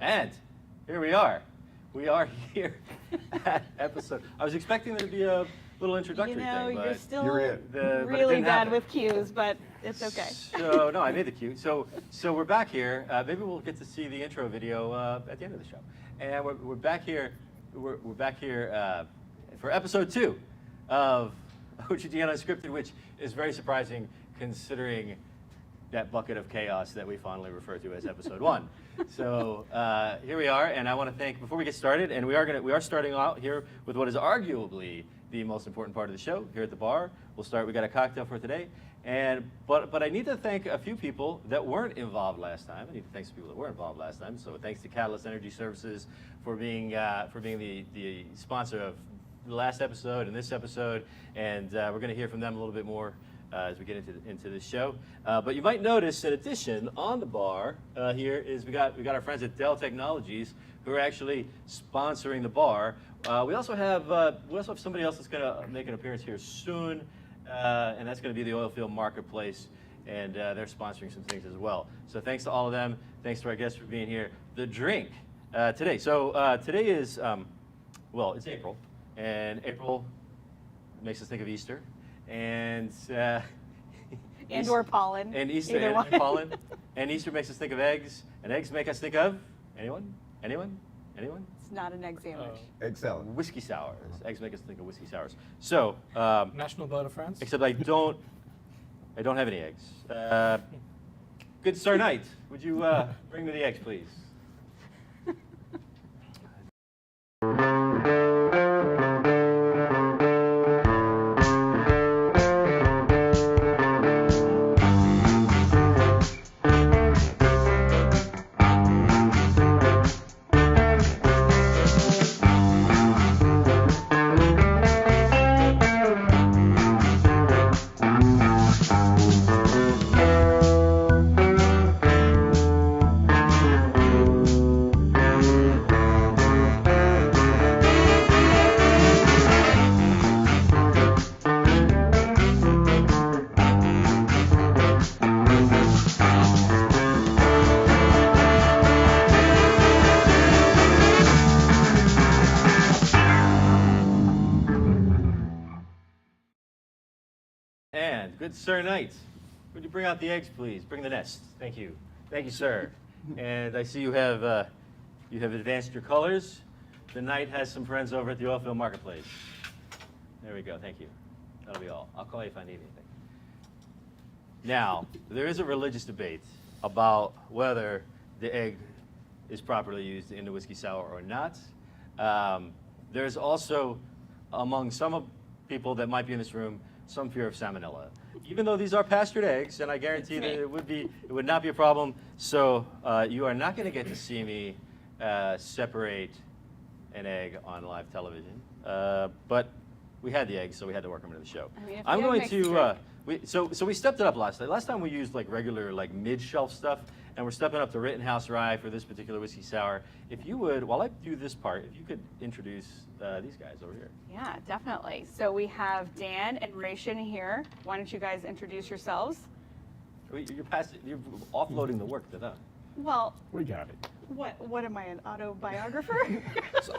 And here we are. We are here at episode. I was expecting there to be a little introductory thing, but you're still really bad with cues, but it's okay. So no, I made the cue. So we're back here. Maybe we'll get to see the intro video at the end of the show. And we're back here. We're back here for episode 2 of OGGN Unscripted, which is very surprising considering that bucket of chaos that we fondly refer to as episode 1. So here we are, and I want to thank, before we get started, and we are starting out here with what is arguably the most important part of the show here at the bar. We got a cocktail for today, but I need to thank a few people that weren't involved last time. I need to thank some people that were involved last time. So thanks to Catalyst Energy Services for being the sponsor of the last episode and this episode, and we're going to hear from them a little bit more as we get into this show. But you might notice, in addition, on the bar here is we got our friends at Dell Technologies who are actually sponsoring the bar. We also have somebody else that's going to make an appearance here soon, and that's going to be the Oilfield Marketplace, and they're sponsoring some things as well. So thanks to all of them. Thanks to our guests for being here. The drink today. So today is it's April, and April makes us think of Easter. And or pollen. And Easter and pollen. And Easter makes us think of eggs. And eggs make us think of anyone? It's not an egg sandwich. Egg salad. Whiskey sours. Eggs make us think of whiskey sours. So National Bird of France. Except I don't have any eggs. Good Sir Knight, would you bring me the eggs, please? Good Sir Knight, would you bring out the eggs, please? Bring the nest. Thank you, sir. And I see you have advanced your colors. The knight has some friends over at the Oilfield Marketplace. There we go. Thank you. That'll be all. I'll call you if I need anything. Now, there is a religious debate about whether the egg is properly used in the whiskey sour or not. There's also, among some people that might be in this room, some fear of salmonella. Even though these are pastured eggs, and I guarantee that it would not be a problem. So you are not going to get to see me separate an egg on live television. But we had the eggs, so we had to work them into the show. I mean, I'm going to. So we stepped it up last night. Last time we used like regular mid-shelf stuff, and we're stepping up to Rittenhouse Rye for this particular whiskey sour. If you would, while I do this part, if you could introduce these guys over here. Yeah, definitely. So we have Dan and Reishin here. Why don't you guys introduce yourselves? You're offloading the work to them. Well, We got it. what am I, an autobiographer?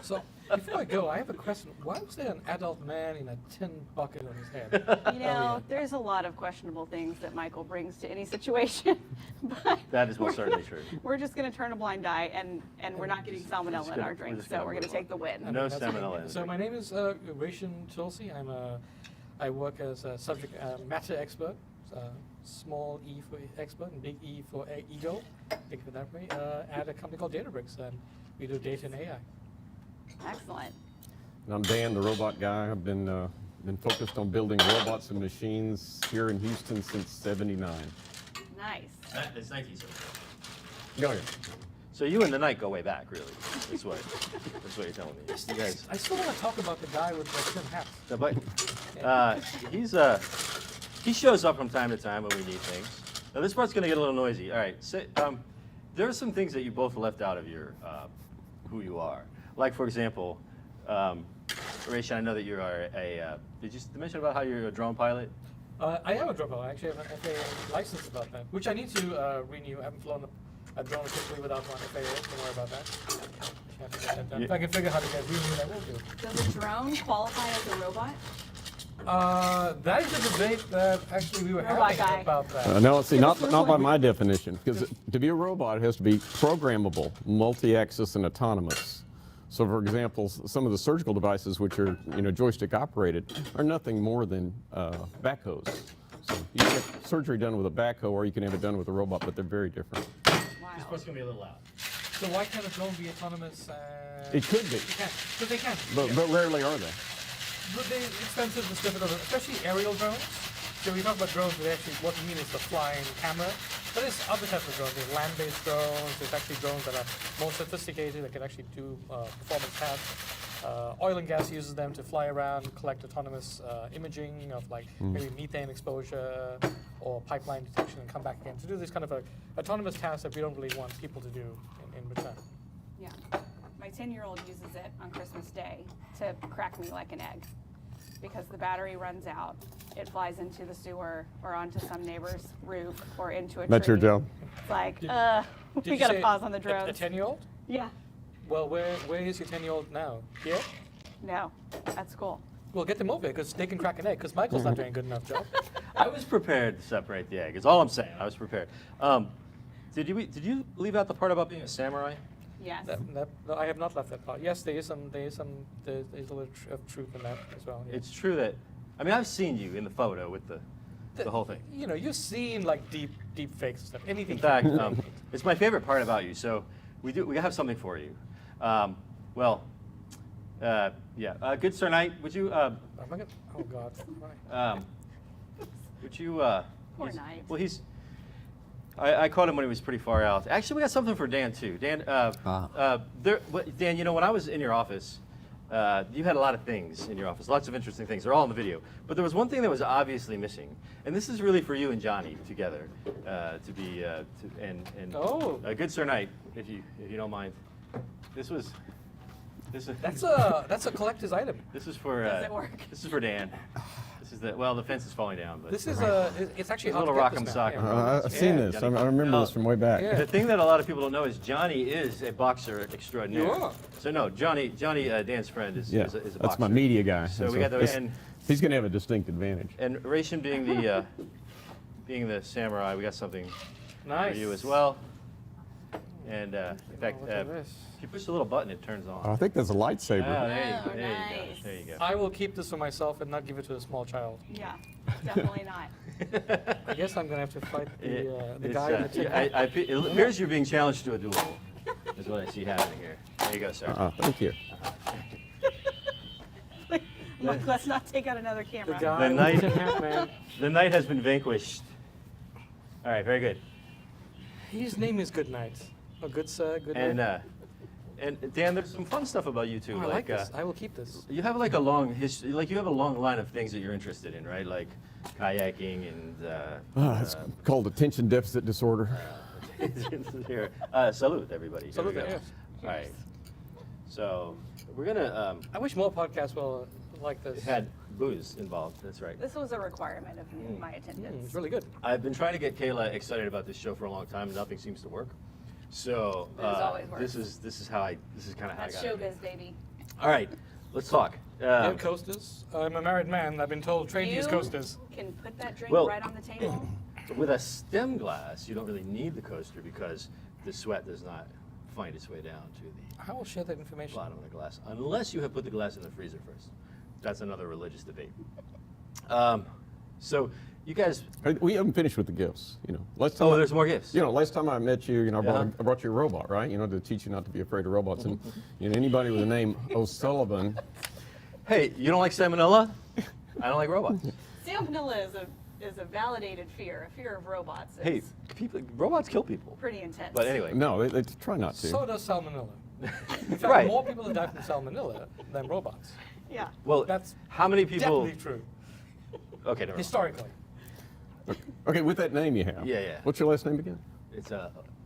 So before I go, I have a question. Why was there an adult man in a tin bucket on his head? You know, there's a lot of questionable things that Michael brings to any situation. But That is most certainly true. we're just going to turn a blind eye, and we're not getting salmonella in our drink, so we're going to take the win. No That's salmonella. okay. So my name is Reishin Toolsi. I work as a subject matter expert. Small E for expert and big E for ego, think of it that way, at a company called Databricks, and we do data and AI. Excellent. And I'm Dan, the robot guy. I've been focused on building robots and machines here in Houston since '79. Nice. It's 1974. Go ahead. So you and the knight go way back, really. That's what you're telling me. You guys. I still want to talk about the guy with the tin hats. But he shows up from time to time when we need things. Now this part's going to get a little noisy. All right. So, there are some things that you both left out of your who you are. Like, for example, Reishin, I know that you are did you mention about how you're a drone pilot? I am a drone pilot. I actually have a license about that, which I need to renew. I haven't flown a drone officially without one. If I don't worry about that. You have to get that done. If I can figure out how to get renewed, I will do. Does a drone qualify as a robot? That is a debate that actually we were Robot having guy. about that. No, see, not Just by like my definition, because to be a robot, it has to be programmable, multi-axis, and autonomous. So, for example, some of the surgical devices, which are joystick operated, are nothing more than backhoes. So you can get surgery done with a backhoe, or you can have it done with a robot, but they're very different. Wow. This part's gonna be a little loud. So why can't a drone be autonomous? It could be, They can. But they can. but rarely are they. But they're expensive, it's difficult, especially aerial drones. So we talk about drones, but actually what we mean is the flying camera. But there's other types of drones. There's land-based drones. There's actually drones that are more sophisticated that can actually do performance tasks. Oil and gas uses them to fly around, collect autonomous imaging of like maybe methane exposure or pipeline detection and come back again to do this kind of autonomous tasks that we don't really want people to do in return. Yeah. My 10-year-old uses it on Christmas Day to crack me like an egg because the battery runs out. It flies into the sewer or onto some neighbor's roof or into a tree. That's your job. It's like, Did we you got to say pause on the A drones. 10-year-old? Yeah. Well, where is your 10-year-old now? Here? No, that's cool. Well, get them over because they can crack an egg because Michael's not doing a good enough job. I was prepared to separate the egg. Is all I'm saying. I was prepared. Did you leave out the part about being a samurai? Yes. No, I have not left that part. Yes, there is a little of truth in that as well. Yeah. It's true that, I mean, I've seen you in the photo with the whole thing. You know, you've seen like deep fakes and stuff. Anything. In fact, it's my favorite part about you. So we have something for you. Good Sir Knight, would you? Oh God. Right. Would you? Poor Knight. Well, I caught him when he was pretty far out. Actually, we got something for Dan too. Dan, Dan, when I was in your office, you had a lot of things in your office, lots of interesting things. They're all in the video. But there was one thing that was obviously missing, and this is really for you and Johnny together Oh. Good Sir Knight, if you don't mind. This is. That's a collector's item. This is for. Does it work? This is for Dan. This is the fence is falling down, but This is it's actually a hard little to get rock'em this now. sock'em. Yeah. I've seen this. I remember this from way back. Yeah. the thing that a lot of people don't know is Johnny is a boxer extraordinaire. You are. So no, Johnny, Dan's friend is a boxer. That's my media guy. So we got the he's going to have a distinct advantage. and Reishin being the samurai, we got something Nice. for you as well. And in fact, look at this. if you push the little button, it turns on. I think that's a lightsaber. Oh, there you nice. go. There you go. I will keep this for myself and not give it to a small child. Yeah, definitely not. I guess I'm gonna have to fight the It's, guy in the ticket. it appears you're being challenged to a duel. Is what I see happening here. There you go, sir. Thank you. Look, let's not take out another The camera. guy The with knight- the hat, man. The knight has been vanquished. All right, very good. His name is Good Night. Oh, good sir, good And night. and Dan, there's some fun stuff about you too. Oh, I like this. I will keep this. You have like a long history, like you have a long line of things that you're interested in, right? Like kayaking and. It's called attention deficit disorder. Here, salute everybody. Here Salute, we go. yes. All right. So we're gonna I wish more podcasts were like this. had booze involved. That's right. This was a requirement of my attendance. It's really good. I've been trying to get Kayla excited about this show for a long time, and nothing seems to work. So This always works. this is kind of how I That's got it. showbiz, baby. All right, let's talk. You have coasters. I'm a married man. I've been told train these You coasters. can put that drink Well- right on the table. With a stem glass, you don't really need the coaster because the sweat does not find its way down to the I will share that information. bottom of the glass, unless you have put the glass in the freezer first. That's another religious debate. So you guys, We haven't finished with the gifts. Last time. there's more gifts. Last time I met you, I Uh-huh. brought you a robot, right? To teach you not to be afraid of robots. And anybody with the name O'Sullivan. Hey, you don't like salmonella? I don't like robots. Salmonella is a validated fear, a fear of robots. Hey, It's robots kill people. pretty intense. But anyway, No, they try not to. So does salmonella. In fact, Right. more people have died from salmonella than robots. Yeah. well, That's how many people? definitely true. Okay, never mind. Historically. Okay, with that name you have. Yeah. What's your last name again? It's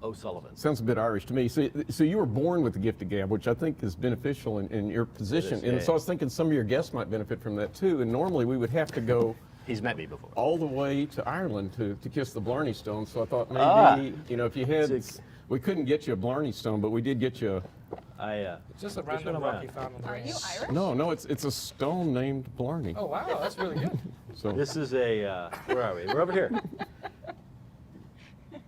O'Sullivan. Sounds a bit Irish to me. So you were born with the gift of gab, which I think is beneficial in your position. is, And yeah. so I was thinking some of your guests might benefit from that too. And normally we would have to go He's met me before. all the way to Ireland to kiss the Blarney Stone. So I thought maybe, Ah. if you had, It's- We couldn't get you a Blarney Stone, but we did get you. It's just a Which one random am I rock on? you found on the Are range. you Irish? No, it's a stone named Blarney. Oh wow, that's really good. So This is a, where are we? We're over here.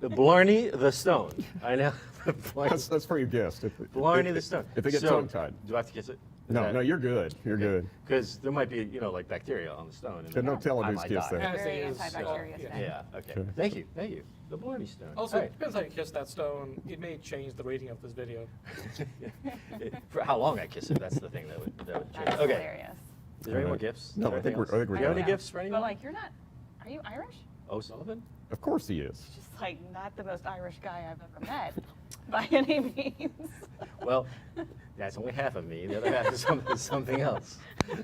The Blarney the Stone. I know. that's for your guest. Blarney the Stone. If they get So, tongue-tied. Do I have to kiss it? No, you're good. You're good. Because there might be, like bacteria on the stone. Then don't tell I him might who's kissed die. that. Very As is, antibacterial yeah. today. Yeah, okay. Okay. Thank you. The Blarney Stone. Also, All it depends how you kiss that stone. It may change the rating of this video. For how long I kiss it, that's the thing that would change. That's Okay. hilarious. Is there any more gifts? No, Is there I think anything we're else? done. Do you have any know. gifts for anyone? But like, you're not, are you Irish? O'Sullivan? Of course he is. Just like not the most Irish guy I've ever met by any means. Well, that's only half of me. The other half is something else.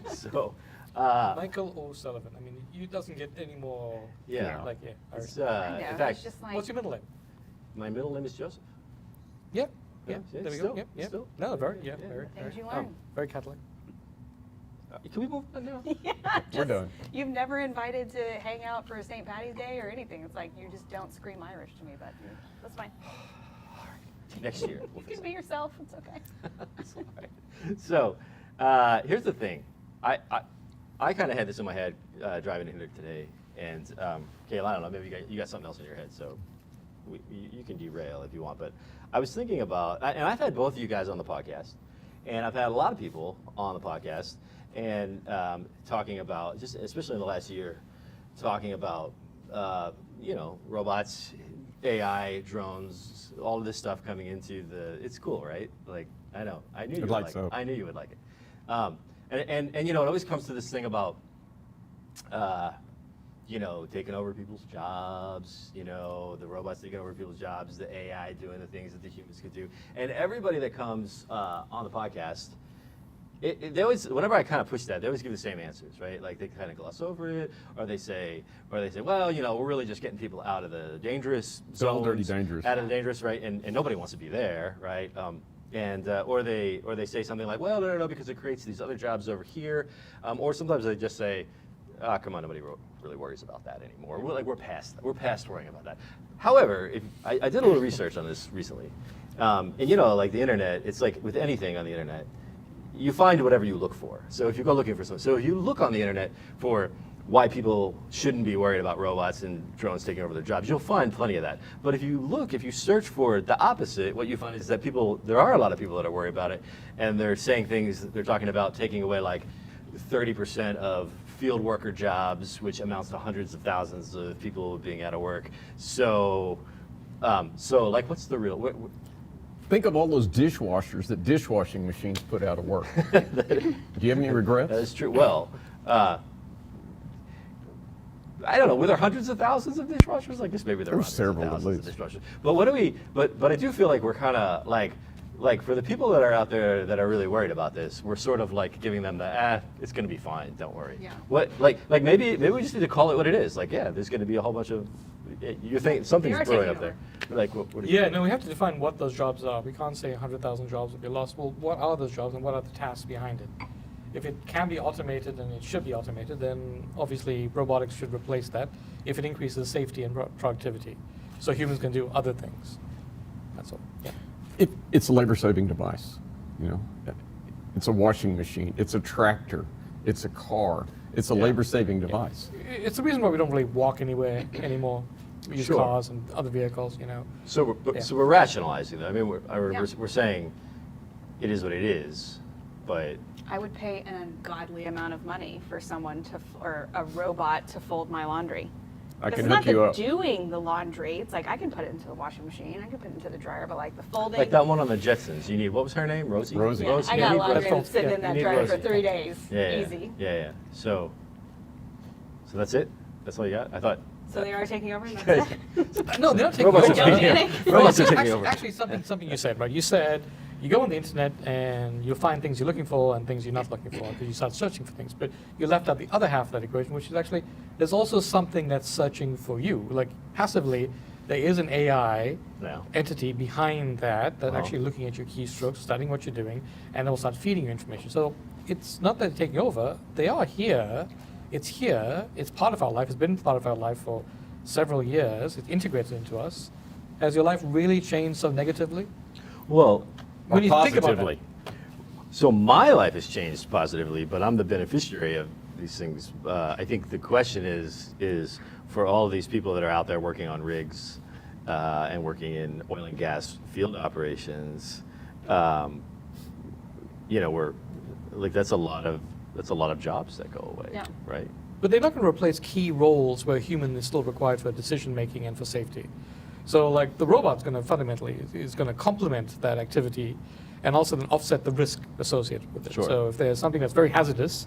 So, Michael O'Sullivan. I mean, you doesn't get any more. Yeah. Like Irish. it's, I in know, fact, it's just like, What's your middle name? my middle name is Joseph. Yeah. Yeah, Yeah. yeah, There we still, go. Yep. Yep. still. No, very. Yeah, Yeah. yeah. Very. things you Very, learn. very Catholic. Can we move on now? Yeah, We're just- done. You've never invited to hang out for a St. Patty's Day or anything. It's like you just don't scream Irish to me, but that's fine. Next year. You can be yourself. It's okay. It's all right. So, here's the thing. I kind of had this in my head driving in here today, and Kayla, I don't know, maybe you got something else in your head, so you can derail if you want. But I was thinking about, and I've had both of you guys on the podcast, and I've had a lot of people on the podcast, and talking about, just especially in the last year, talking about robots, AI, drones, all of this stuff coming into it's cool, right? Like, I know, I knew you would like like so. it. I knew you would like it. And it always comes to this thing about, taking over people's jobs, the robots taking over people's jobs, the AI doing the things that the humans could do. And everybody that comes on the podcast, they always, whenever I kind of push that, they always give the same answers, right? Like they kind of gloss over it, or they say, well, we're really just getting people out of the dangerous zones, all dirty dangerous. out of the dangerous, right? And nobody wants to be there, right? Or they say something like, well, no, because it creates these other jobs over here, or sometimes they just say, come on, nobody really worries about that anymore. We're past worrying about that. However, I did a little research on this recently, and like the internet, it's like with anything on the internet, you find whatever you look for. So if you go looking for something, so if you look on the internet for why people shouldn't be worried about robots and drones taking over their jobs, you'll find plenty of that. But if you search for the opposite, what you find is that there are a lot of people that are worried about it, and they're saying things, they're talking about taking away like 30% of field worker jobs, which amounts to hundreds of thousands of people being out of work. So like, what's the real, Think of all those dishwashers that dishwashing machines put out of work. Do you have any regrets? That is true. Well, I don't know. Were there hundreds of thousands of dishwashers? I guess maybe there were There's hundreds of several at thousands of least. dishwashers. But what do we? But I do feel like we're kind of like for the people that are out there that are really worried about this, we're sort of like giving them it's going to be fine. Don't worry. Yeah. What like maybe we just need to call it what it is. Like, yeah, there's going to be a whole bunch of. You think something's They are brewing taking up there? Like, what do you Yeah, think? no, we have to define what those jobs are. We can't say 100,000 jobs will be lost. Well, what are those jobs and what are the tasks behind it? If it can be automated and it should be automated, then obviously robotics should replace that if it increases safety and productivity. So humans can do other things. That's all. Yeah. It's a labor-saving device. It's a washing machine. It's a tractor. It's a car. It's a Yeah. labor-saving device. It's the reason why we don't really walk anywhere anymore. We use Sure. cars and other vehicles, So Yeah. we're rationalizing that. I mean, Yeah. we're saying it is what it is, but I would pay an ungodly amount of money for someone or a robot to fold my laundry. I But can it's not hook you the up. doing the laundry. It's like I can put it into the washing machine. I can put it into the dryer, but like the folding. like that one on the Jetsons. You need, what was her name? Rosie? Rosie. Yeah, I You got need laundry Rosie. that's sitting Yeah, in you that need dryer for Rosie. 3 days. Yeah. Easy. Yeah. So that's it? That's all you got? I thought. So they are taking over. And that's it? No, they're not taking Robots over. are taking Organic. over. Robots are taking actually, over. Actually, something you said, right? You said you go on the internet and you'll find things you're looking for and things you're not looking for because you start searching for things. But you left out the other half of that equation, which is actually there's also something that's searching for you. Like passively, there is an AI No. entity behind that Uh-huh. actually looking at your keystrokes, studying what you're doing, and it will start feeding you information. So it's not that they're taking over. They are here. It's here. It's part of our life. It's been part of our life for several years. It's integrated into us. Has your life really changed so negatively? Well, When you think about it. Positively. so my life has changed positively, but I'm the beneficiary of these things. I think the question is for all of these people that are out there working on rigs and working in oil and gas field operations. We're like that's a lot of jobs that go away, Yeah. right? But they're not going to replace key roles where human is still required for decision making and for safety. So like the robot's going to fundamentally is going to complement that activity and also then offset the risk associated with it. Sure. So if there's something that's very hazardous,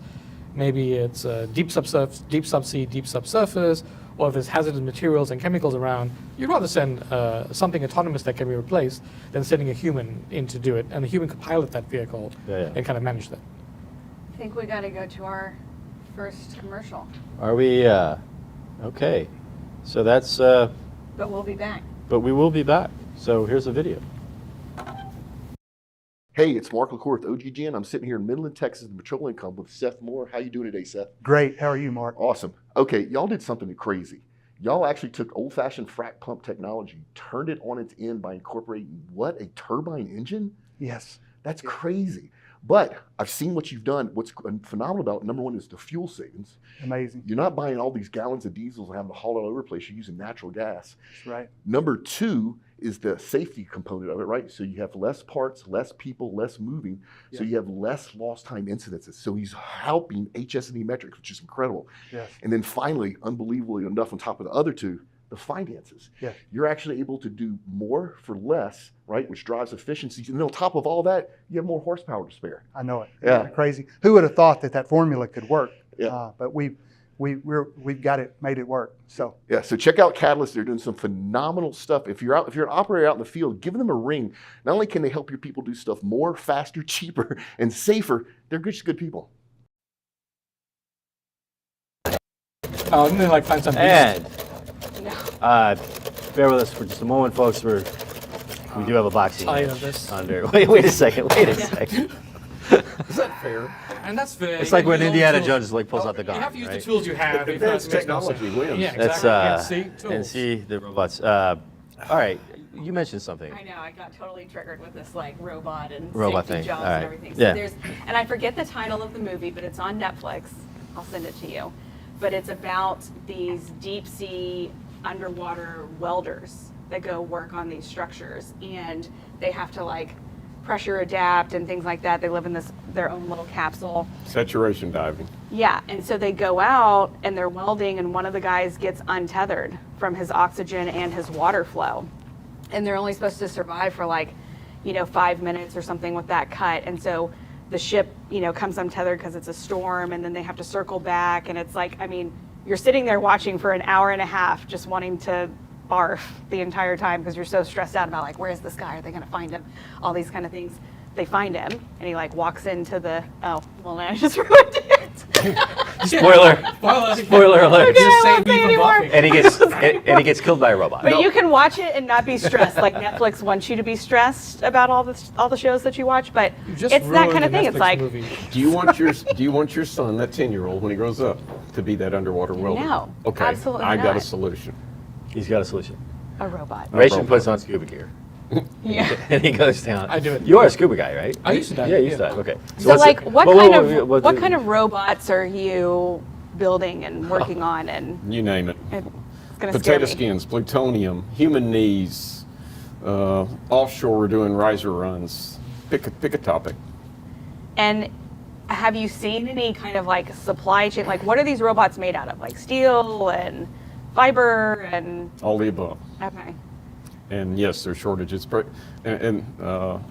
maybe it's deep subsea, deep subsurface, or if there's hazardous materials and chemicals around, you'd rather send something autonomous that can be replaced than sending a human in to do it. And the human could pilot that vehicle Yeah. and kind of manage that. I think we got to go to our first commercial, Are we okay? So that's but we'll be back. but we will be back. So here's a video. Hey, it's Mark LaCour with OGGN. I'm sitting here in Midland, Texas, the Petroleum Company with Seth Moore. How you doing today, Seth? Great. How are you, Mark? Awesome. Okay, y'all did something crazy. Y'all actually took old-fashioned frac pump technology, turned it on its end by incorporating what, a turbine engine? Yes. That's crazy. But I've seen what you've done. What's phenomenal about it, number one, is the fuel savings. Amazing. You're not buying all these gallons of diesels and having to haul it all over the place. You're using natural gas. That's right. Number two is the safety component of it, right? So you have less parts, less people, less moving. So Yeah. you have less lost time incidences. So he's helping HS&E metrics, which is incredible. Yes. And then finally, unbelievably enough on top of the other two, the finances. Yes. You're actually able to do more for less, right? Which drives efficiencies. And then on top of all that, you have more horsepower to spare. I know it. Yeah. Isn't it crazy. Who would have thought that formula could work? Yeah. But we've got it, made it work. So Yeah, so check out Catalyst. They're doing some phenomenal stuff. If you're an operator out in the field, give them a ring. Not only can they help your people do stuff more, faster, cheaper, and safer, they're just good people. Didn't they like find some And No. bear with us for just a moment, folks. We do have a boxing tired match of this. under. Wait a second. Wait a second. Is that fair? And that's fair. It's You like gotta when use all the Indiana tools. Jones like pulls out the You gun. have to use right? the tools you have. if Advanced that makes no technology sense. wins. Yeah, Let's exactly. Yeah, see, tools. and see the robots. All right, you mentioned something. I know, I got totally triggered with this like robot and Robot safety thing, jobs all right. and everything. So Yeah. and I forget the title of the movie, but it's on Netflix. I'll send it to you. But it's about these deep sea underwater welders that go work on these structures, and they have to like pressure adapt and things like that. They live in their own little capsule. Saturation diving. Yeah, and so they go out and they're welding, and one of the guys gets untethered from his oxygen and his water flow. And they're only supposed to survive for 5 minutes or something with that cut. And so the ship, comes untethered because it's a storm, and then they have to circle back. And it's like, you're sitting there watching for an hour and a half just wanting to barf the entire time because you're so stressed out about where's this guy? Are they going to find him? All these kind of things. They find him, and he walks into the, I just ruined it. Spoiler alert. Okay, I Just won't say say we anymore. buffing. And he gets killed by a robot. But you can watch it and not be stressed. Like Netflix wants you to be stressed about all the shows that you watch, but You just it's that kind of ruined thing. the It's Netflix like, movie. Do you want your son, that 10-year-old, when he grows up, to be that underwater welder? No, Okay. absolutely I got a not. solution. He's got a solution. a robot. Reishin puts on scuba gear. Yeah. And he goes down. I do it. You are a scuba guy, right? I used to dive, Yeah, you used yeah. to dive. Okay. So what's like, the- what whoa, kind whoa, of whoa, what whoa, kind of robots are you building and working on? And You name it. it's gonna scare Potato me. skins, plutonium, human knees, offshore we're doing riser runs. Pick a topic. And have you seen any kind of supply chain? What are these robots made out of? Like steel and fiber and All the above. okay. And yes, there's shortages. And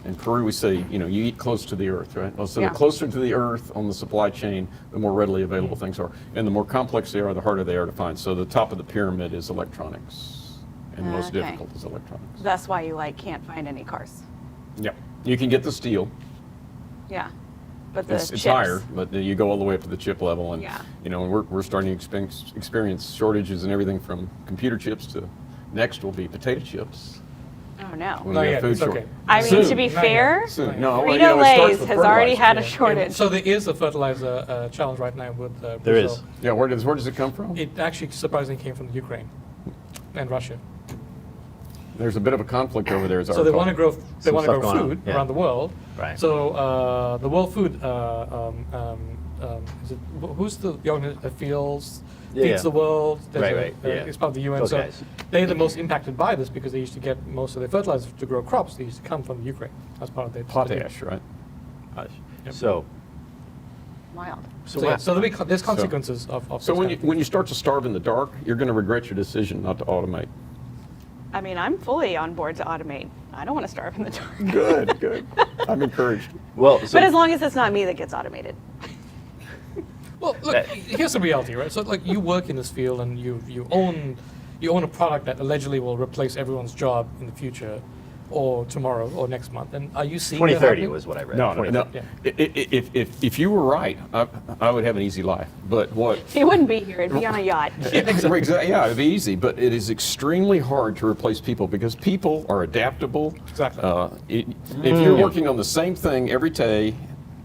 in Peru, we say, you eat close to the earth, right? So Yeah. the closer to the earth on the supply chain, the more readily available things are. And the more complex they are, the harder they are to find. So the top of the pyramid is electronics. And the most Okay. difficult is electronics. That's why you can't find any cars. Yeah. You can get the steel. Yeah. But the It's chips. higher, but you go all the way up to the chip level. And, Yeah. and we're starting to experience shortages in everything from computer chips to next will be potato chips. Oh no. When Not we yet, have food it's short- okay. I mean, Soon. to be Not yet. fair, Soon. No, Frito it starts Lay's with has already fertilizer. had a Yeah. shortage. So there is a fertilizer challenge right now with There Brazil. is. Yeah, where does it come from? It actually surprisingly came from the Ukraine and Russia. There's a bit of a conflict over there. As I So they recall. want to grow. They Some want to stuff grow going on, food yeah. around the world. Right. So the World Food. Is it, who's the organization that feeds Yeah. the world? There's Right, yeah. It's part of the UN. Those so guys. they're the most impacted by this because they used to get most of their fertilizers to grow crops. They used to come from Ukraine as part of their Potash, right? Yep. So, Wild. So, yeah, so there's consequences of So this when kind you when you start to starve in the dark, you're going to regret your decision not to automate. I mean, I'm fully on board to automate. I don't want to starve in the dark. Good, good. I'm encouraged. well, so But as long as it's not me that gets automated. Well, look, here's the reality, right? So, like, you work in this field and you own a product that allegedly will replace everyone's job in the future, or tomorrow, or next month. And are you seeing that 2030 happening? was what I read. No, 2030. no. If you were right, I would have an easy life. But what? He wouldn't be here. It'd be on a yacht. Exactly. Yeah, it'd be easy, but it is extremely hard to replace people because people are adaptable. Exactly. If you're working on the same thing every day,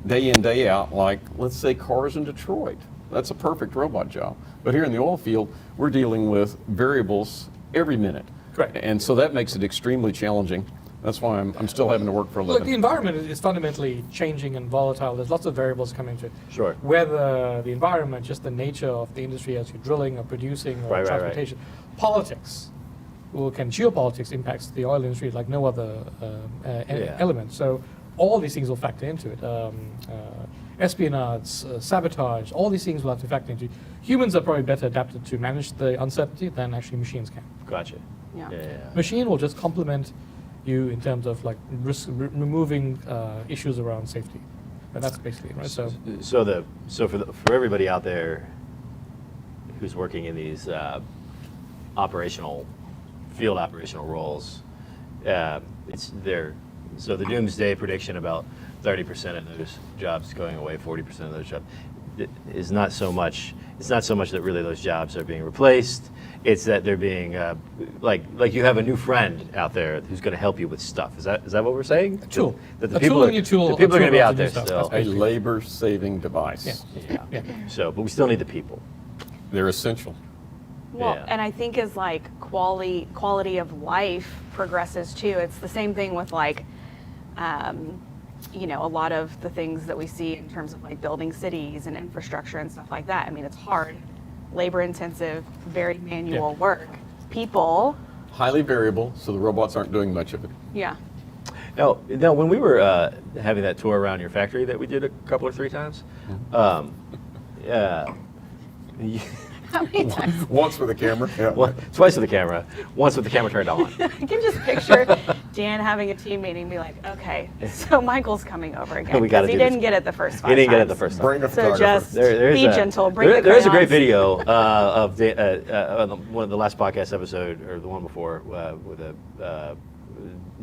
day in, day out, like let's say cars in Detroit, that's a perfect robot job. But here in the oil field, we're dealing with variables every minute. Correct. And so that makes it extremely challenging. That's why I'm still having to work for a Look, the living. environment is fundamentally changing and volatile. There's lots of variables coming into it. Sure. Whether the environment, just the nature of the industry as you're drilling or producing or Right, right, right. transportation, politics, geopolitics impacts the oil industry like no other Yeah. element. So all these things will factor into it. Espionage, sabotage, all these things will have to factor into it. Humans are probably better adapted to manage the uncertainty than actually machines can. Gotcha. Yeah. Yeah. Machine will just complement you in terms of like removing issues around safety. And that's basically it, right? So For everybody out there who's working in these field operational roles, so the doomsday prediction about 30% of those jobs going away, 40% of those jobs, is not so much. It's not so much that really those jobs are being replaced. It's that they're being like you have a new friend out there who's going to help you with stuff. Is that what we're saying? A tool. That the A people tool are, in your tool- the a people are tool going to be belt out to there do stuff. still. That's A labor-saving device. Yeah. Yeah. Yeah. So, but we still need the people. They're essential. Well, Yeah. and I think as like quality of life progresses too, it's the same thing with like, a lot of the things that we see in terms of like building cities and infrastructure and stuff like that. I mean, it's hard, labor intensive, very manual work. People, Highly variable, so the robots aren't doing much of it. yeah. Now, when we were having that tour around your factory that we did a couple or three times, How many times? Once with a camera. Yeah. twice with the camera, once with the camera turned on. I can just picture Dan having a team meeting and be like, okay, so Michael's coming over again. We gotta 'cause he do this. didn't get it the first 5 He didn't get it times. the first time. Bring a So photographer. just There's be gentle, bring the There's a great crayons. video of one of the last podcast episode, or the one before, with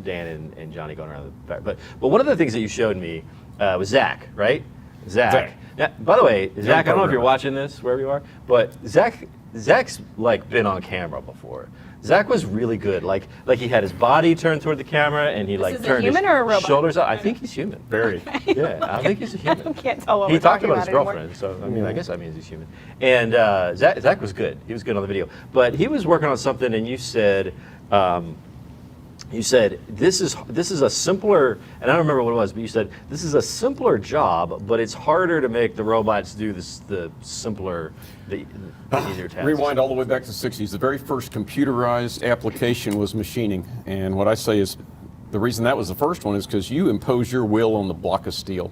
Dan and Johnny going around the back. But one of the things that you showed me was Zach, right? Zach. Now, by the way, Zach, I don't know if you're watching this wherever you are, but Zach's like been on camera before. Zach was really good. Like he had his body turned toward the camera, and he like is a turned his human or a robot? shoulders up. I think he's human. Very. Yeah, I think he's a human. I can't tell what He we're talked talking about his anymore. girlfriend, so I mean, I guess that means he's human. And Zach was good. He was good on the video, but he was working on something, and you said this is a simpler, and I don't remember what it was, but you said this is a simpler job, but it's harder to make the robots do the simpler, the easier tasks. Rewind all the way back to the 60s. The very first computerized application was machining. And what I say is the reason that was the first one is because you impose your will on the block of steel.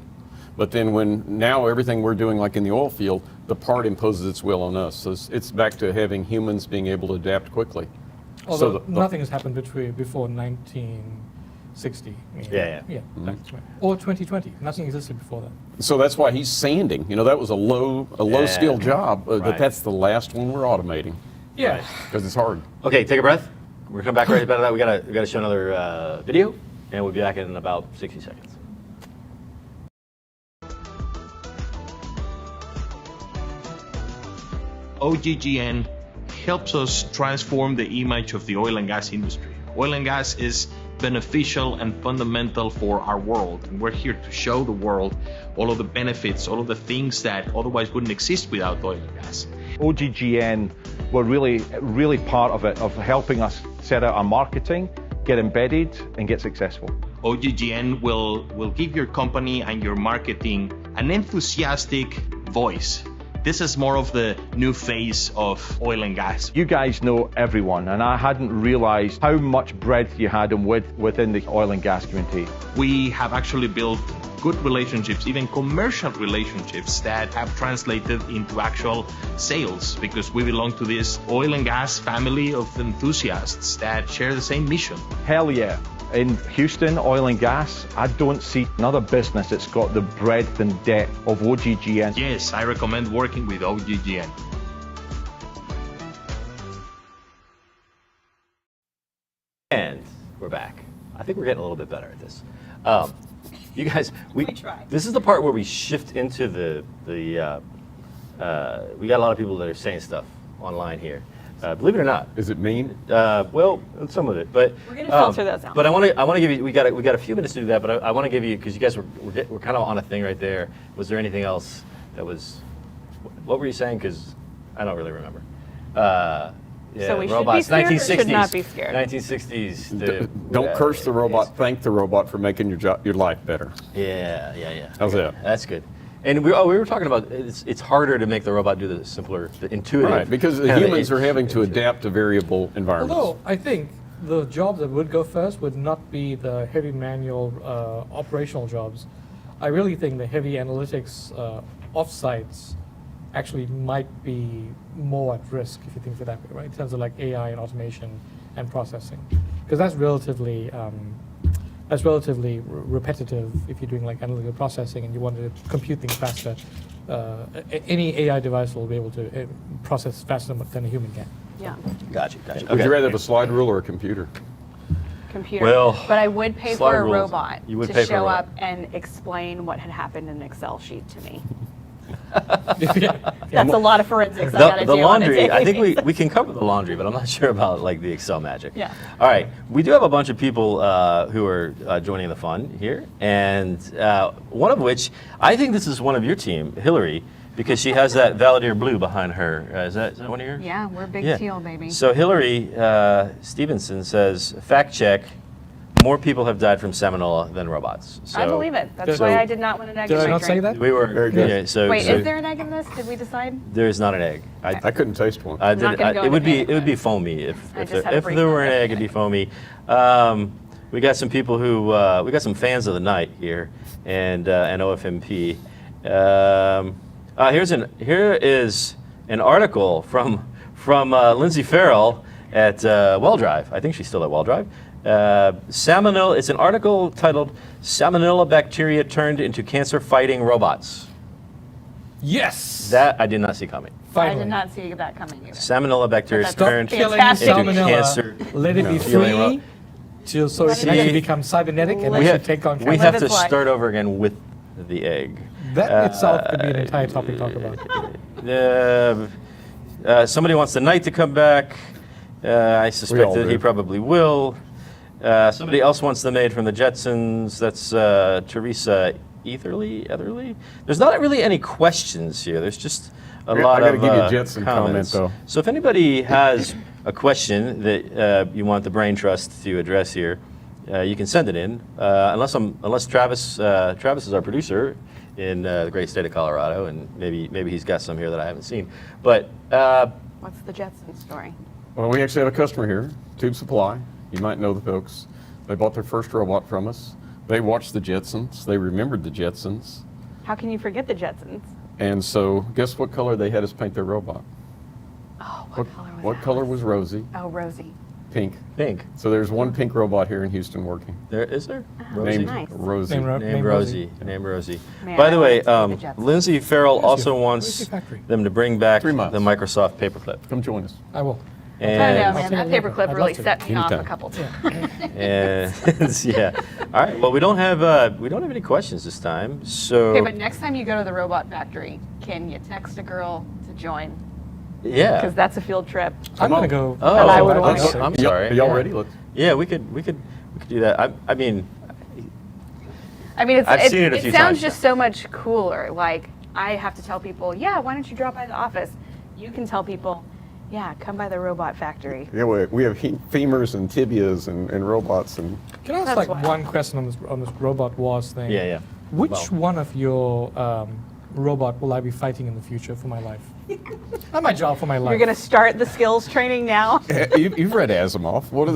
But then now everything we're doing, like in the oil field, the part imposes its will on us. So it's back to having humans being able to adapt quickly. Although So nothing has happened before 1960. Yeah. That's right. Or 2020. Nothing existed before that. So that's why he's sanding. That was a low skill job, Right. but that's the last one we're automating Yeah. because it's hard. Okay, take a breath. We're gonna come back right about that. We gotta show another video, and we'll be back in about 60 seconds. OGGN helps us transform the image of the oil and gas industry. Oil and gas is beneficial and fundamental for our world, and we're here to show the world all of the benefits, all of the things that otherwise wouldn't exist without oil and gas. OGGN were really part of it, of helping us set out our marketing get embedded, and get successful. OGGN will give your company and your marketing an enthusiastic voice. This is more of the new face of oil and gas. You guys know everyone, and I hadn't realized how much breadth you had within the oil and gas community. We have actually built good relationships, even commercial relationships that have translated into actual sales, because we belong to this oil and gas family of enthusiasts that share the same mission. Hell yeah. In Houston, oil and gas, I don't see another business that's got the breadth and depth of OGGN. Yes, I recommend working with OGGN. And we're back. I think we're getting a little bit better at this. You guys, We try. This is the part where we shift into we got a lot of people that are saying stuff online here. Believe it or not. Is it mean? Well, some of it, but We're gonna filter those out. But I want to give you. We got a few minutes to do that, but I want to give you, because you guys were kind of on a thing right there. Was there anything else that was? What were you saying? Because I don't really remember. Yeah, So we should be robots, scared or 1960s, should not be scared? 1960s. Don't curse the robot. Thank the robot for making your life better. Yeah. How's that? That's good. And we were talking about it's harder to make the robot do the simpler, the intuitive. Right, because the humans are having to adapt to variable environments. Although I think the jobs that would go first would not be the heavy manual operational jobs. I really think the heavy analytics offsites actually might be more at risk, if you think of it that way, right? In terms of like AI and automation and processing, because that's relatively repetitive. If you're doing like analytical processing and you want to compute things faster, any AI device will be able to process faster than a human can. Yeah, Gotcha. Would you rather have a slide rule or a computer? computer. Well, but I would pay slide for a rules. robot You would to pay for a show robot. up and explain what had happened in an Excel sheet to me. That's a lot of forensics I gotta The do on a laundry, daily I think basis. we can cover the laundry, but I'm not sure about like the Excel magic. Yeah. All right, we do have a bunch of people who are joining the fun here, and one of which, I think this is one of your team, Hillary, because she has that Valadier blue behind her. Is that one of yours? Yeah, we're big teal, baby. So Hillary Stevenson says, fact check, more people have died from salmonella than robots. So I believe it. That's so- why I did not want an egg Did in I my not drink. say that? We were, Very good. yeah, so, Wait, so is there an egg in this? Did we decide? there's not an egg. I couldn't taste one. I I'm not did, gonna go it would into be panic it would be mode. foamy if I just had a if brief there were an moment. egg, it'd be foamy. We got some people who we got some fans of the night here, and OFMP. Here is an article from Lindsay Farrell at Well Drive. I think she's still at Well Drive. Salmonella. It's an article titled "Salmonella Bacteria Turned into Cancer-Fighting Robots." Yes. That I did not see coming. I Finally. did not see that coming either. Salmonella bacteria That's turned okay. Killing Fantastic. into salmonella. cancer. Let it be Feeling well. free, so it can See- actually become cybernetic and We actually have, take on we cancer. have Live to its life. start over again with the egg. That itself could be an entire topic to talk about. Somebody wants the Knight to come back. I suspect all that he do. probably will. Somebody else wants the maid from the Jetsons. That's Teresa Etherly. There's not really any questions here. There's just a Yeah, lot I of gotta give you a Jetson comment, comments. though. So if anybody has a question that you want the Brain Trust to address here, you can send it in. Unless Travis is our producer in the great state of Colorado, and maybe he's got some here that I haven't seen. But What's the Jetson story? Well, we actually have a customer here, Tube Supply. You might know the folks. They bought their first robot from us. They watched the Jetsons. They remembered the Jetsons. How can you forget the Jetsons? And so, guess what color they had us paint their robot? Oh, what color was What that? color was Rosie? Oh, Rosie. Pink. Pink. So there's one pink robot here in Houston working. There is there? Named nice. Rosie. Named Rosie. Named Rosie. Man, By I the want way, it to be the Jetsons. Lindsay Farrell Where's also your wants factory? them to bring back 3 miles. the Microsoft paperclip. Come join us. I will. I don't know, And, man. That I'd paperclip love really to. set me off a Anytime. couple times. and yeah. All right. Well, we don't have any questions this time. So Okay, but next time you go to the robot factory, can you text a girl to join? yeah. Because that's a field trip. I'm going to go. Oh, And I would I'm, wanna so- go. I'm sorry. Are y'all Yeah. ready? Let's. Yeah, we could do that. I mean, I mean, I've seen it a few sounds times just so much cooler. Like, I have to tell people, yeah, why don't you drop by the office? You can tell people, Yeah, come by the robot factory. Yeah, we have femurs and tibias and robots and. Can I ask That's like wild. one question on this robot wars thing? Yeah, yeah. Which Well. one of your robot will I be fighting in the future for my life? Not my job, for my life. You're going to start the skills training now? You've read Asimov. What are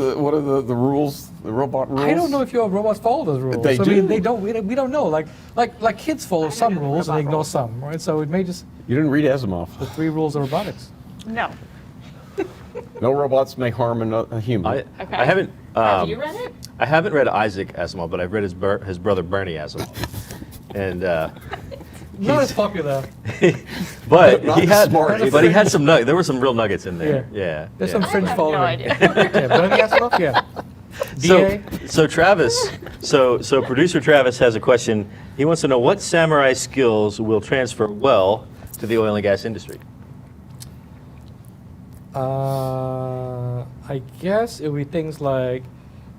the rules? The robot rules? I don't know if your robots follow those rules. They I do. mean, they don't. We don't know. Like kids follow some rules and they ignore some, right? So it may just You didn't read Asimov. the 3 rules of robotics. No. No robots may harm a human. I haven't. Have you read it? I haven't read Isaac Asimov, but I've read his brother Bernie Asimov, and Not as popular. but Not he had smart. but he had some there were some real nuggets in there. Yeah. Yeah. There's yeah. some fringe have following. no idea. Yeah, Bernie Asimov, yeah. So, DA? so Travis, so producer Travis has a question. He wants to know what samurai skills will transfer well to the oil and gas industry. I guess it would be things like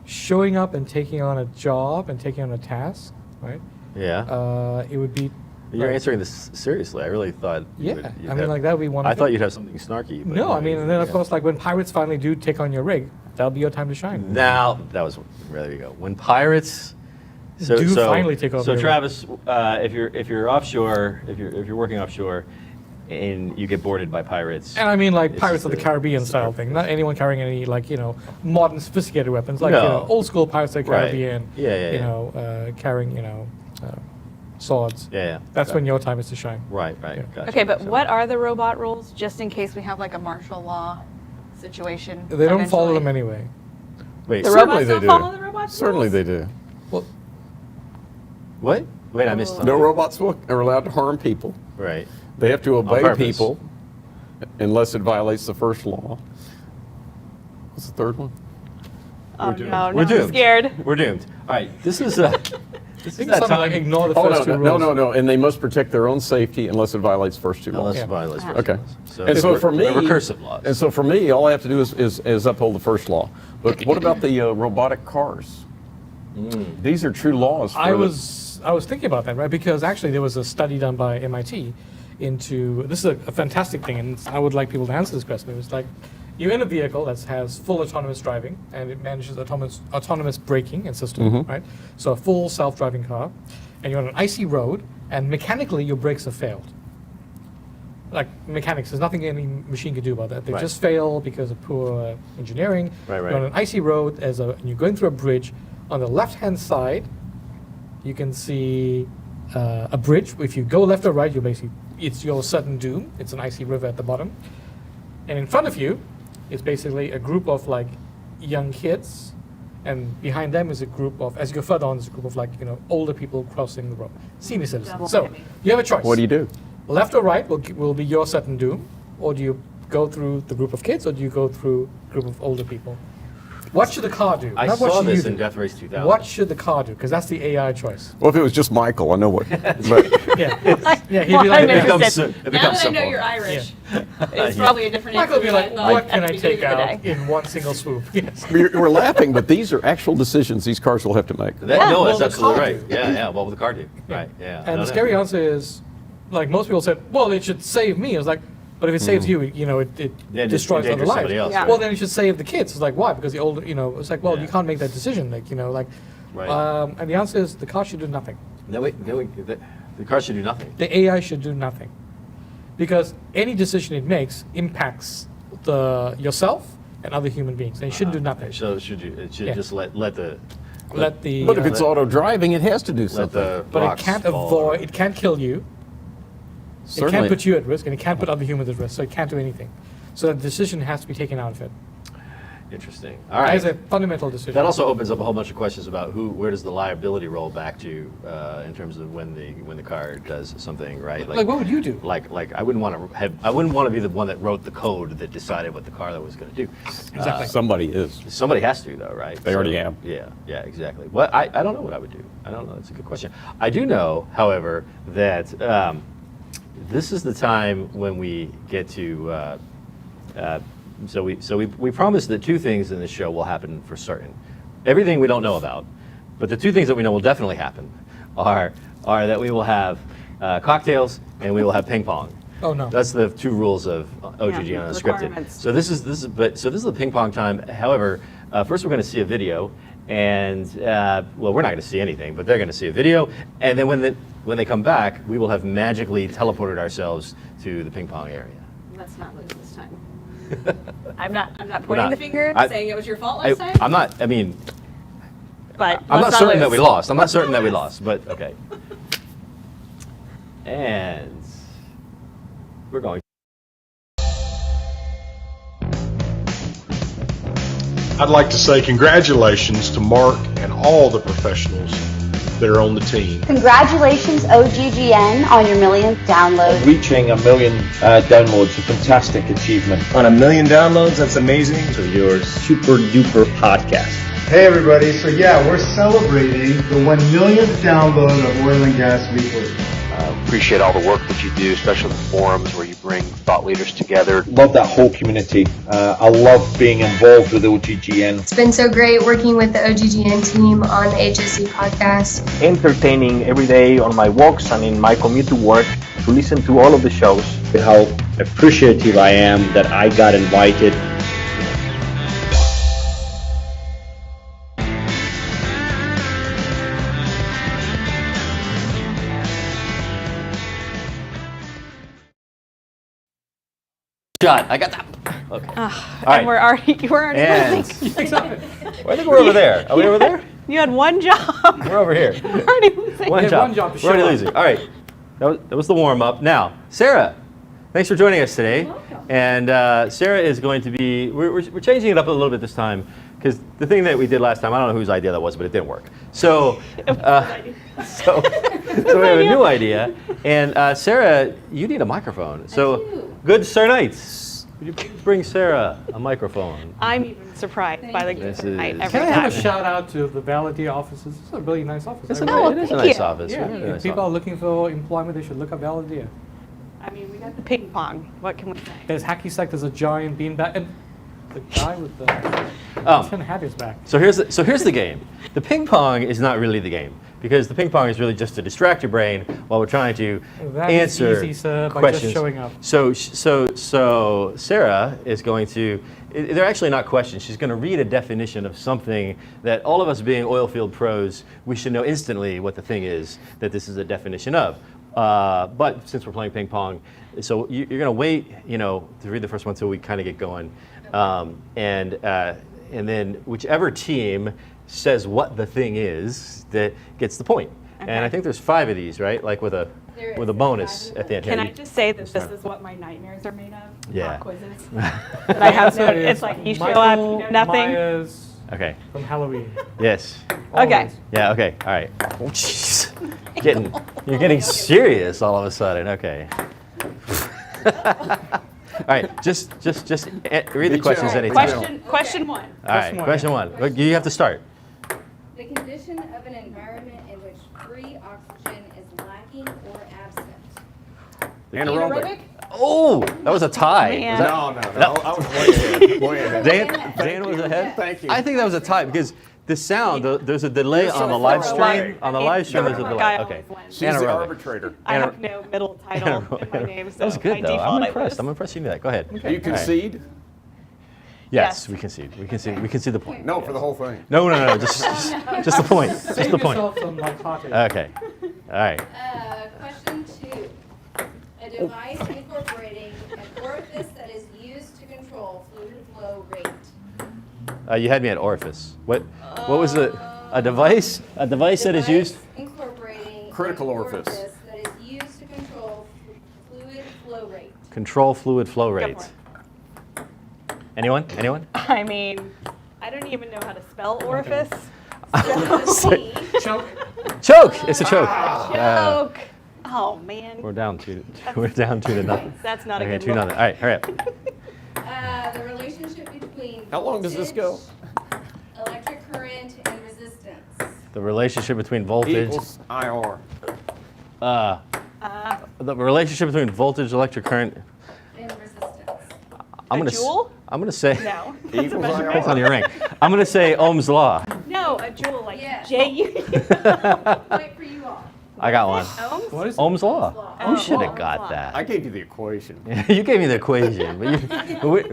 showing up and taking on a job and taking on a task, right? Yeah. It would be. You're like- answering this seriously. I really thought. Yeah, you'd I mean, like that would be one. I of thought it. you'd have something snarky. But No, I mean, and then of yeah. course, like when pirates finally do take on your rig, that'll be your time to shine. Now that was there you go. When pirates Do finally take over So your- Travis, if you're offshore, if you're working offshore, and you get boarded by pirates. And I mean, like It's Pirates just of the a- Caribbean it's a style thing. Not anyone carrying any modern sophisticated weapons, like No. old school Pirates of the Right. Caribbean. Yeah, yeah, You yeah. know, carrying swords. Yeah, yeah. That's when your time is to shine. Right, right. Yeah. Gotcha. Okay, but So- what are the robot rules, just in case we have like a martial law situation? They don't follow them eventually? anyway. Wait. The Certainly robots they don't do. follow the robots' Certainly rules? they do. Well, What? Wait, I missed something. No robots are allowed to harm people. Right. They have to obey purpose. people unless it violates the first law. What's the third one? Oh doomed. no, We're I'm doomed. scared. We're doomed. All right. This is this is think that something like time. ignore the Oh, first two no, rules. no. And they must protect their own safety unless it violates the first two laws. Unless it violates first Okay. laws. So And so for me, the recursive laws. And so for me, all I have to do is uphold the first law. But what about the robotic cars? These are true laws. For I was thinking about that, right? Because actually there was a study done by MIT into, this is a fantastic thing, and I would like people to answer this question. It was like, you're in a vehicle that has full autonomous driving, and it manages autonomous braking and system, right? So a full self-driving car, and you're on an icy road, and mechanically your brakes have failed. Like mechanics, there's nothing any machine can do about that. They Right. just fail because of poor engineering. Right, right. You're on an icy road, and you're going through a bridge. On the left-hand side, you can see a bridge. If you go left or right, it's your certain doom. It's an icy river at the bottom. And in front of you is basically a group of like young kids, and behind them is a group of, as you go further on, is a group of like older people crossing the road, senior citizens. Double So whammy. you have a choice. What do you do? Left or right will be your certain doom, or do you go through the group of kids, or do you go through a group of older people? What should the car do? I Not what saw should this you in do. Death Race 2000. What should the car do? Because that's the AI choice. Well, if it was just Michael, I know what. But Yeah, yeah, he'd Well, be I'm like, It becomes interested. it Now becomes that I know simple. you're Irish, Yeah. it's probably a different Michael would be answer like, than I what thought can at I the beginning take of the out day. in one single swoop? Yes. we're laughing, but these are actual decisions these cars will have to make. No, Well, that's the absolutely car right. do. Yeah, yeah. What will the car do? Right. Yeah. I And don't the know. scary answer is, like most people said, well, it should save me. I was like, but if it saves you, it Yeah, it destroys other endangers lives. somebody else, Yeah. right. Well, then it should save the kids. It's like, why? Because the older, it's like, well, Yeah. you can't make that decision. Right. And the answer is the car should do nothing. The car should do nothing. The AI should do nothing. Because any decision it makes impacts yourself and other human beings. And it should do nothing. So it should Yeah. just let the Let the, But if it's auto driving, it has to do let something. the but it rocks can't fall. avoid, it can't kill you. It Certainly. can't put you at risk, and it can't put other humans at risk, so it can't do anything. So that decision has to be taken out of it. Interesting. All right. As a fundamental decision. That also opens up a whole bunch of questions about where does the liability roll back to in terms of when the car does something, right? Like, what would you do? Like I wouldn't want to be the one that wrote the code that decided what the car that was going to do. Exactly. Somebody is. Somebody has to though, right? They already have. Yeah, yeah, exactly. Well, I don't know what I would do. I don't know. That's a good question. I do know, however, that this is the time when we get to. So we promised that two things in this show will happen for certain. Everything we don't know about, but the two things that we know will definitely happen are that we will have cocktails and we will have ping pong. Oh no. That's the 2 rules of OGGN Yeah, Unscripted. requirements. So this is the ping pong time. However, first we're going to see a video, and well, we're not going to see anything, but they're going to see a video, and then when they come back, we will have magically teleported ourselves to the ping pong area. Let's not lose this time. I'm not pointing not. the finger I- saying it was your fault last time. I'm not. I mean, But I'm not let's certain that lose. we lost. I'm not certain that we lost, but okay. And we're going. I'd like to say congratulations to Mark and all the professionals that are on the team. Congratulations, OGGN, on your millionth download. Reaching 1 million downloads, a fantastic achievement. On 1 million downloads, that's amazing. To your super duper podcast. Hey everybody, so yeah, we're celebrating the 1 millionth download of Oil and Gas Weekly. Appreciate all the work that you do, especially the forums where you bring thought leaders together. Love that whole community. I love being involved with OGGN. It's been so great working with the OGGN team on the HSC podcast. Entertaining every day on my walks and in my commute to work to listen to all of the shows. How appreciative I am that I got invited. Shot. I got that. Okay. All And right. we're already And losing. I think we're over there. Are we over there? You had one job. We're over here. We're already losing. One Yeah, job. one job to We're already show up. losing. All right. That was the warm up. Now, Sarah, thanks for joining us today. Welcome. And Sarah is going to be. We're changing it up a little bit this time because the thing that we did last time, I don't know whose idea that was, but it didn't work. So, so we have a new idea. And Sarah, you need a microphone. So, good Sir Knights, would you please bring Sarah a microphone? I'm even surprised by the This good night is- every Can I have a time. shout out to the Validia offices? This is a really nice office. It's I a, really- it is a thank nice you. office. Yeah, Really if nice people are office. looking for employment, they should look up Validia. I mean, we got the ping pong. What can we say? There's hacky sack. There's a giant beanbag, and the guy with the tin hat is back. So here's the game. The ping pong is not really the game because the ping pong is really just to distract your brain while we're trying to That is answer easy, sir, by questions. just showing up. So Sarah is going to. They're actually not questions. She's going to read a definition of something that all of us being oil field pros, we should know instantly what the thing is that this is a definition of. But since we're playing ping pong, so you're going to wait, to read the first one until we kind of get going, and then whichever team says what the thing is that gets the point. And I think there's 5 of these, right? Like with a bonus at the end. Can Here, I just say that this is what my nightmares are made of? Yeah. Not quizzes. That I have no, it's like you show up, you know nothing. Myers Okay. from Halloween. Yes. Okay. Always. Yeah. Okay. All right. Oh, jeez. You're getting serious all of a sudden. Okay. All right. Just read the questions anytime. Question 1. All right. Question 1. Look, you have to start. The condition of an environment in which free oxygen is lacking or absent. Anaerobic. Oh, that was a tie. Man. Was that- No. I was way ahead. Way ahead. Dan was ahead. Thank you. I think that was a tie because the sound. There's a delay on the live stream. On the live stream, there's a delay. Okay. She's the Anaerobic. arbitrator. I have no middle title in my name, so That was good by though. default I'm I impressed. lose. I'm impressed you knew that. Go ahead. You All right. concede? Yes, Yes. we concede. We concede the point. No, for the whole thing. No. Just the point. Just Save the point. yourself some narcotics. Okay. All right. Question 2. A device incorporating an orifice that is used to control fluid flow rate. You had me at orifice. What was a device? A device that is used. Incorporating Critical an orifice. that is used to control fluid flow rate. Control fluid flow Go rate. for it. Anyone? I mean, I don't even know how to spell orifice. Choke. Choke. It's a choke. Joke. Oh man. We're down 2 to nothing. That's not Okay, a good 2-0. look. All right. Hurry up. The relationship between How long does this go? electric current and resistance. The relationship between voltage. Equals IR. The relationship between voltage, electric current. And resistance. I'm A gonna. joule? I'm gonna say. No. Equals Depends on IR. your rank. I'm gonna say Ohm's law. No, a joule like Yeah. J-U. Point for you all. I got one. Ohms? What is it? Ohm's law. Oh, You should have Ohm's got law. that. I gave you the equation. You gave me the equation, but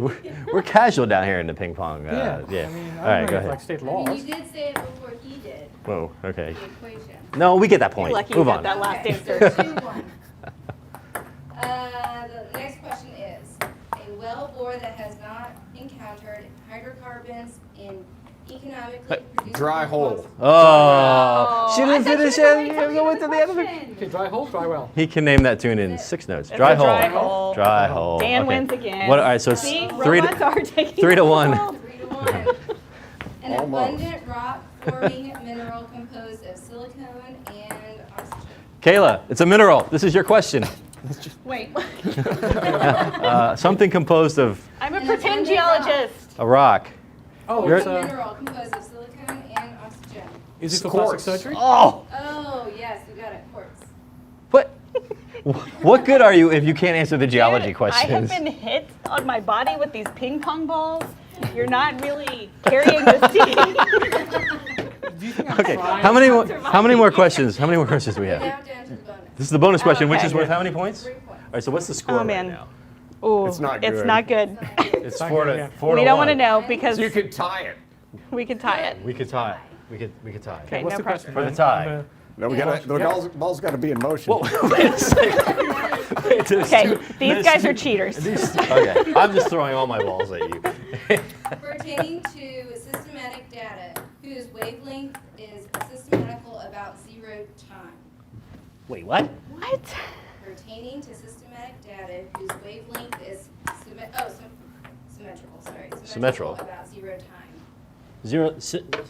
we're casual down here in the ping pong. Yeah. Yeah. I mean, All right, I go don't know if ahead. like state I laws. mean, you did say it before he did, Whoa. Okay. the equation. No, we get that point. Lucky Move you on. got that last Okay, answer. so 2-1. The next question is, a well bore that has not encountered hydrocarbons in economically producible Dry hole. Oh, she I didn't thought finish you were it. going You go into the end of it. Okay, dry hole, dry well. He can name that tune in 6 notes. It's Dry a hole. dry hole. Dry hole. Dan Okay. wins again. What? All right. So See, 3 robots are taking 3 to the 1. world. 3 to 1. An Almost. abundant rock-forming mineral composed of silicone and oxygen. Kayla, it's a mineral. This is your question. Wait, Something composed of I'm a An pretend abundant rock. geologist. a rock. Oh, You're- it's Mineral composed of silicone and oxygen. is it for Quartz. plastic surgery? Oh, Oh, yes, you got it. Quartz. what? What good are you if you can't answer the geology Dude, questions? I have been hit on my body with these ping pong balls. You're not really carrying this team. Do you think I'm Okay. trying? How many more questions? How many more questions do we have? Now down to the bonus. This is the bonus question, which Okay. is worth how many points? 3 points. All right. So what's the score Oh, right man. now? Ooh, It's not It's good. not good. It's not 4 good, to yeah. 4 to We don't 1. want to know because You could tie it. we could tie it. We could tie. We could tie. Okay, What's no the pressure. question? For the man? tie. I'm, No, we got the ball's got to be in motion. Whoa, wait a second. Wait, there's Okay, two- these there's guys two- are cheaters. Okay, I'm just throwing all my balls at you. Pertaining to systematic data whose wavelength is systematical about 0 time. Wait, what? What? Pertaining to systematic data whose wavelength is symmetrical. Sorry, Symmetrical. about 0 time.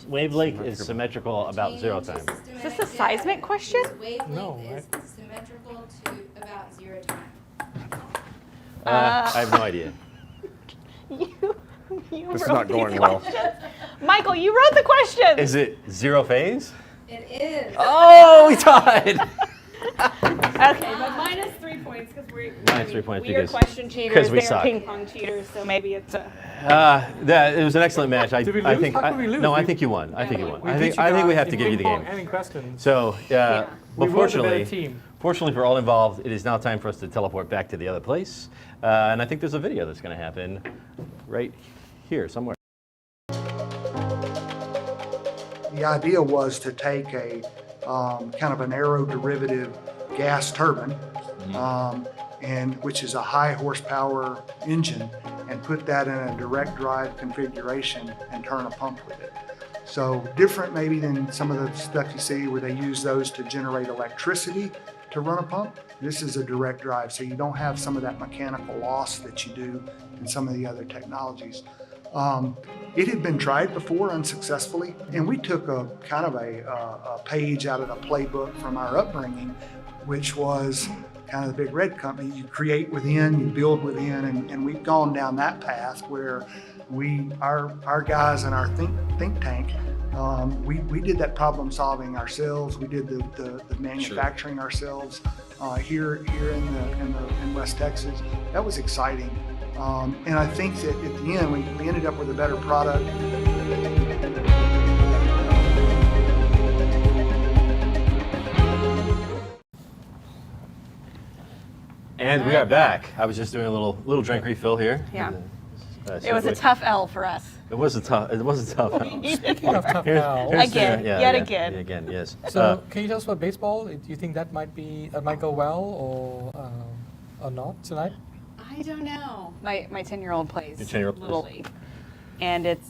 Wavelength is symmetrical about 0 time. Is this a seismic question? Whose wavelength No, is symmetrical to about 0 time. I have no idea. You This is wrote not these going well. questions. Michael, you wrote the question. Is it 0 phase? It is. Oh, we tied. Okay, but minus 3 points because Minus 3 points we are because- question cheaters. because we They suck. are ping pong cheaters, so maybe it's a. It was an excellent match. I Did we I lose? think How could we lose? no, I We- think you won. I think you won. We I beat think you I think we guys have to in give you the ping pong game. and in questions. So, Yeah. but We were the better fortunately, team. fortunately for all involved, it is now time for us to teleport back to the other place. And I think there's a video that's going to happen right here somewhere. The idea was to take a kind of an aeroderivative gas turbine, and which is a high horsepower engine, and put that in a direct drive configuration and turn a pump with it. So different maybe than some of the stuff you see where they use those to generate electricity to run a pump. This is a direct drive, so you don't have some of that mechanical loss that you do in some of the other technologies. It had been tried before unsuccessfully, and we took a kind of a page out of the playbook from our upbringing, which was kind of the big red company. You create within, you build within, and we've gone down that path where our guys in our think tank, we did that problem solving ourselves. We did the manufacturing ourselves here in West Texas. That was exciting. And I think that at the end, we ended up with a better product. And we are back. I was just doing a little drink refill here. Yeah. So It was a tough L for us. It was a tough. Speaking of tough L. Again, yet again. Again, yes. So can you tell us about baseball? Do you think that might go well or not tonight? I don't know. My 10-year-old plays Your 10-year-old Little plays. League, and it's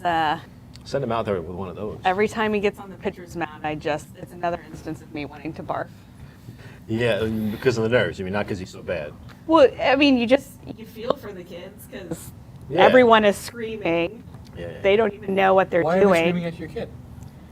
Send him out there with one of those. every time he gets on the pitcher's mound, it's another instance of me wanting to barf. Yeah, because of the nerves. I mean, not because he's so bad. Well, I mean, you feel for the kids because Yeah. everyone is screaming. Yeah. They don't even know what they're Why are they doing. screaming at your kid?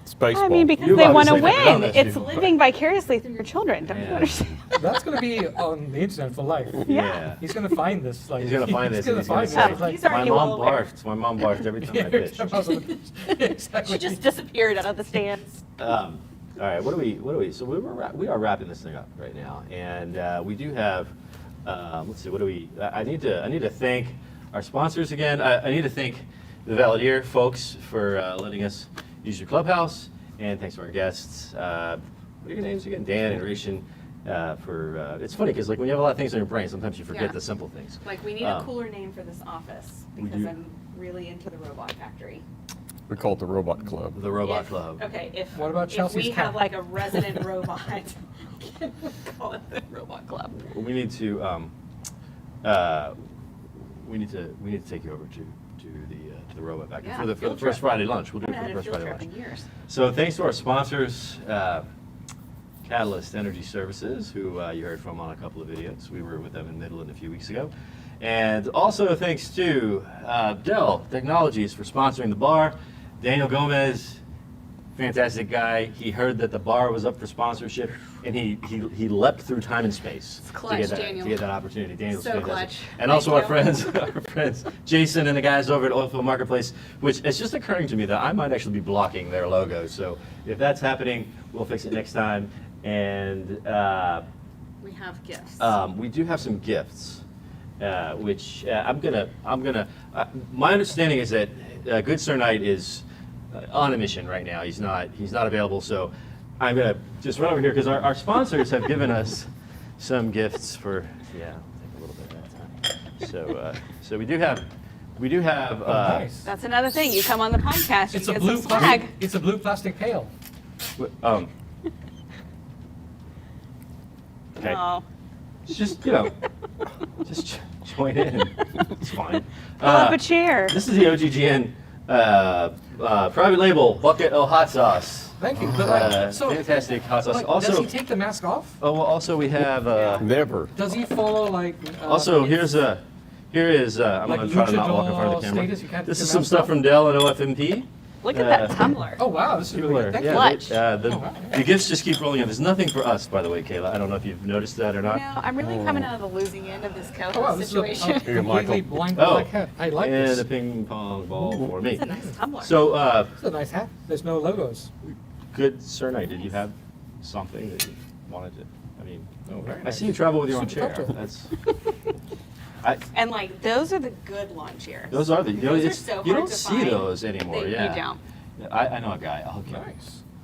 It's baseball. I mean, because You've they want to obviously done win. this It's before. living vicariously through your children. Don't you Yeah. understand? That's going to be on the internet for life. Yeah. He's going to find this. Like, He's gonna find this. He's and going he's to gonna find say, this. He's "My already mom well aware. barfed. My mom barfed every time I pitched." Yeah, exactly. She just disappeared out of the stands. All right, what do we? So we are wrapping this thing up right now, and we do have. Let's see. What do we? I need to thank our sponsors again. I need to thank the Valadier folks for letting us use your clubhouse, and thanks to our guests. what are your names again? Dan and Reishin. It's funny because like when you have a lot of things in your brain, sometimes you forget Yeah. the simple things. Like we need a cooler name for this office because I'm really into the robot factory. We call it the Robot Club. The Robot If- Club. Okay, if What about if Chelsea's we cat? have like a resident robot, can we call it the Robot Club? We need to we need to take you over to the robot factory Yeah, for the field first trip. Friday lunch. We'll do it I for haven't the had a first field Friday trip lunch. in years. So thanks to our sponsors, Catalyst Energy Services, who you heard from on a couple of videos. We were with them in Midland a few weeks ago. And also thanks to Dell Technologies for sponsoring the bar. Daniel Gomez, fantastic guy. He heard that the bar was up for sponsorship, and he leapt through time and space clutch, to Daniel. get that opportunity. Daniel's So fantastic. clutch. And also our Thank friends Jason and the guys over at Oilfield Marketplace, which it's just occurring to me that I might actually be blocking their logo. So if that's happening, we'll fix it next time. And We have gifts. we do have some gifts, which I'm gonna. My understanding is that Good Sir Knight is on a mission right now. He's not available. So I'm gonna just run over here because our sponsors have given us some gifts for. Yeah, I'll take a little bit of that time. So we do have. Nice. That's another thing. You come on the podcast, It's you a get blue some swag. plastic. It's a blue plastic pail. Okay. Oh. Just just join in. It's fine. Pull up a chair. This is the OGGN private label bucket of hot sauce. Thank you. But like, so, Fantastic hot sauce. like, Also, does he take the mask off? oh, well, also we have. Never. Does he follow like? Also, here is I'm Like gonna try to not walk in front of the luchador camera. status, you can't This take is your some mask stuff off? from Dell and OFMP. Look at that tumbler. Oh wow, this is really good. Thank you. Clutch. The gifts just keep rolling in. There's nothing for us, by the way, Kayla. I don't know if you've noticed that or not. No, I'm really coming out of the losing end of this co-host Oh wow, this situation. is a completely blind Oh, black hat. I like and this. a ping pong ball for me. It's a nice tumbler. So, It's a nice hat. There's no logos. Good Sir Knight, did you have something that you wanted to? I mean, very I nice. see you travel with your own Super chair. comfortable. And like those are the good lawn chairs. Those are the. You know, Those are it's, so you hard don't to see find. those anymore. You Yeah. don't. I know a guy. Okay.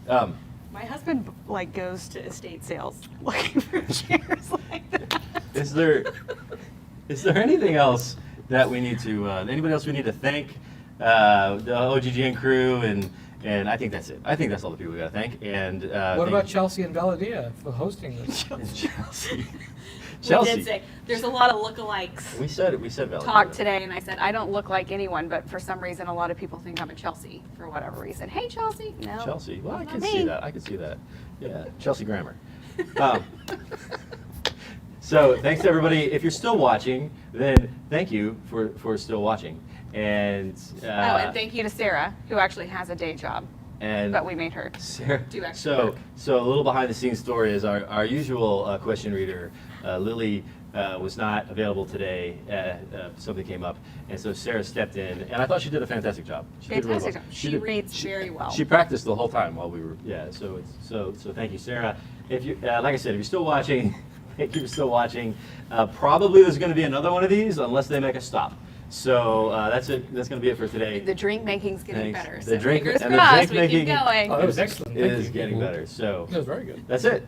Nice. My husband like goes to estate sales looking for chairs like that. Is there anything else that we need to? Anybody else we need to thank? The OGGN crew and I think that's it. I think that's all the people we got to thank. And What about Chelsea and Valadia for hosting this? Chelsea? We did say there's a lot of lookalikes. We said Valley. Talk today, and I said I don't look like anyone, but for some reason, a lot of people think I'm a Chelsea for whatever reason. Hey, Chelsea. No. Chelsea. Well, I not can me. see that. I can see that. Yeah, Chelsea Grammer. So thanks to everybody. If you're still watching, then thank you for still watching. And and thank you to Sarah, who actually has a day job, and but we made her Sarah, do extra work. so a little behind the scenes story is our usual question reader, Lily, was not available today. Something came up, and so Sarah stepped in, and I thought she did a fantastic job. She did really Fantastic well. job. She reads very well. She practiced the whole time while we were, so thank you, Sarah. If you, like I said, if you're still watching, thank you for still watching. Probably there's going to be another one of these unless they make a stop. So that's it. That's going to be it for today. The drink making's getting Thanks. better. The So drink fingers and the crossed, drink we keep making going. Oh, that was excellent. Thank is you. getting better. So That was very good. that's it.